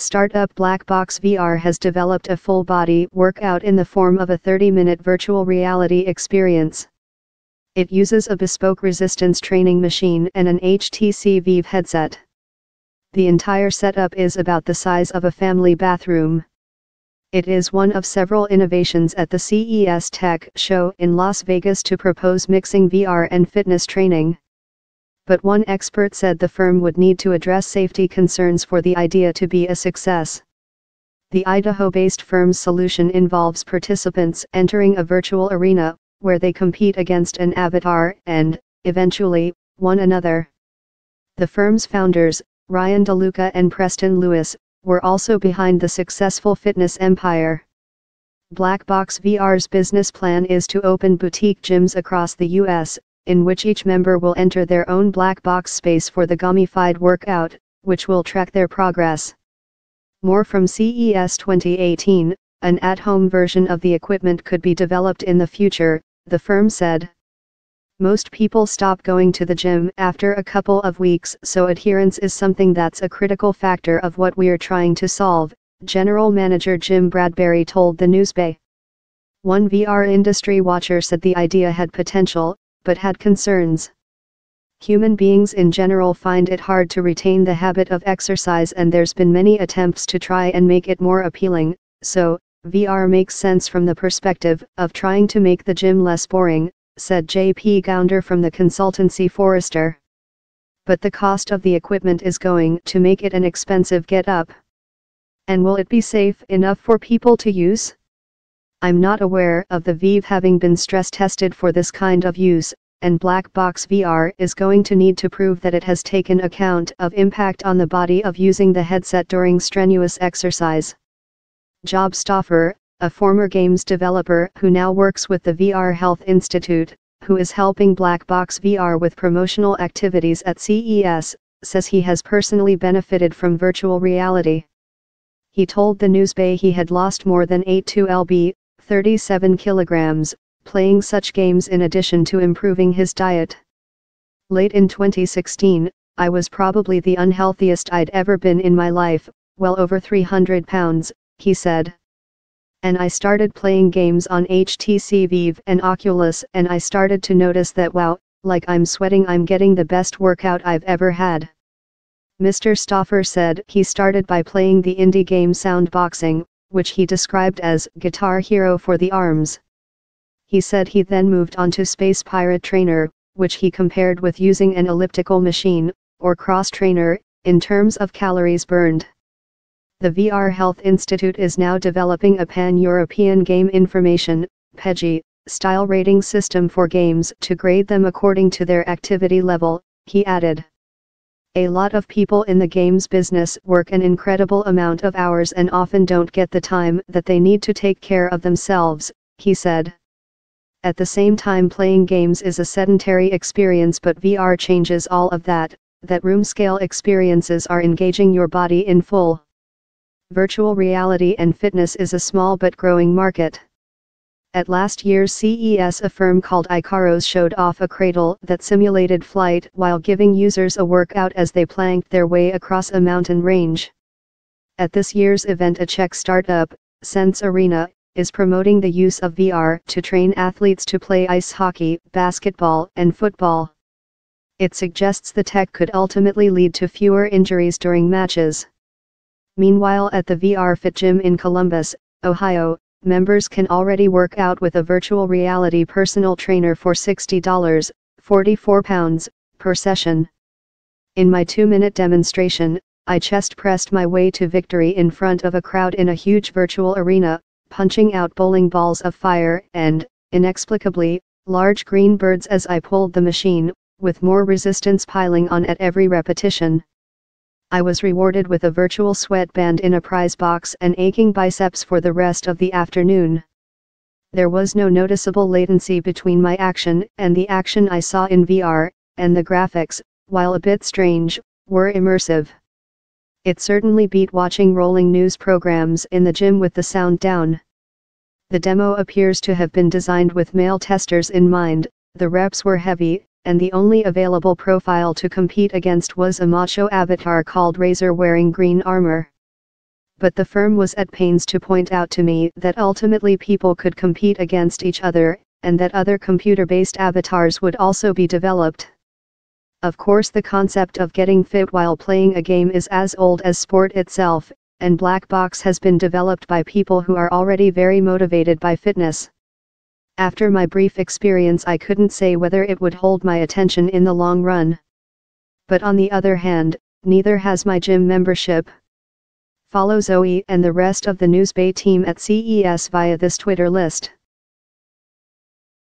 Startup Black Box VR has developed a full-body workout in the form of a 30-minute virtual reality experience. It uses a bespoke resistance training machine and an HTC Vive headset. The entire setup is about the size of a family bathroom. It is one of several innovations at the CES Tech Show in Las Vegas to propose mixing VR and fitness training. But one expert said the firm would need to address safety concerns for the idea to be a success. The Idaho-based firm's solution involves participants entering a virtual arena, where they compete against an avatar and, eventually, one another. The firm's founders, Ryan DeLuca and Preston Lewis, were also behind the successful fitness empire. Black Box VR's business plan is to open boutique gyms across the U.S., in which each member will enter their own black box space for the gamified workout, which will track their progress. More from CES 2018, an at-home version of the equipment could be developed in the future, the firm said. Most people stop going to the gym after a couple of weeks, so adherence is something that's a critical factor of what we're trying to solve, General Manager Jim Bradbury told the Newsbay. One VR industry watcher said the idea had potential, but had concerns. Human beings in general find it hard to retain the habit of exercise, and there's been many attempts to try and make it more appealing, so VR makes sense from the perspective of trying to make the gym less boring, said J.P. Gounder from the consultancy Forrester. But the cost of the equipment is going to make it an expensive get-up. And will it be safe enough for people to use? I'm not aware of the Vive having been stress-tested for this kind of use, and Black Box VR is going to need to prove that it has taken account of impact on the body of using the headset during strenuous exercise. Job Stauffer, a former games developer who now works with the VR Health Institute, who is helping Black Box VR with promotional activities at CES, says he has personally benefited from virtual reality. He told the Newsbay he had lost more than 8 to lb, 37 kilograms, playing such games in addition to improving his diet. Late in 2016, I was probably the unhealthiest I'd ever been in my life, well over 300 pounds, he said. And I started playing games on HTC Vive and Oculus, and I started to notice that wow, like I'm sweating, I'm getting the best workout I've ever had. Mr. Stauffer said he started by playing the indie game Soundboxing, which he described as Guitar Hero for the arms. He said he then moved on to Space Pirate Trainer, which he compared with using an elliptical machine, or cross trainer, in terms of calories burned. The VR Health Institute is now developing a pan-European game information (PEGI) style rating system for games to grade them according to their activity level, he added. A lot of people in the games business work an incredible amount of hours and often don't get the time that they need to take care of themselves, he said. At the same time, playing games is a sedentary experience, but VR changes all of that room-scale experiences are engaging your body in full. Virtual reality and fitness is a small but growing market. At last year's CES, a firm called Icaros showed off a cradle that simulated flight while giving users a workout as they planked their way across a mountain range. At this year's event, a Czech startup, Sense Arena, is promoting the use of VR to train athletes to play ice hockey, basketball, and football. It suggests the tech could ultimately lead to fewer injuries during matches. Meanwhile, at the VR Fit Gym in Columbus, Ohio, members can already work out with a virtual reality personal trainer for $60, 44 pounds, per session. In my 2-minute demonstration, I chest pressed my way to victory in front of a crowd in a huge virtual arena, punching out bowling balls of fire and, inexplicably, large green birds as I pulled the machine, with more resistance piling on at every repetition. I was rewarded with a virtual sweatband in a prize box and aching biceps for the rest of the afternoon. There was no noticeable latency between my action and the action I saw in VR, and the graphics, while a bit strange, were immersive. It certainly beat watching rolling news programs in the gym with the sound down. The demo appears to have been designed with male testers in mind. The reps were heavy, and the only available profile to compete against was a macho avatar called Razor wearing green armor. but the firm was at pains to point out to me that ultimately people could compete against each other, and that other computer-based avatars would also be developed. Of course, the concept of getting fit while playing a game is as old as sport itself, and Black Box has been developed by people who are already very motivated by fitness. After my brief experience, I couldn't say whether it would hold my attention in the long run. But on the other hand, neither has my gym membership. Follow Zoe and the rest of the Newsbay team at CES via this Twitter list.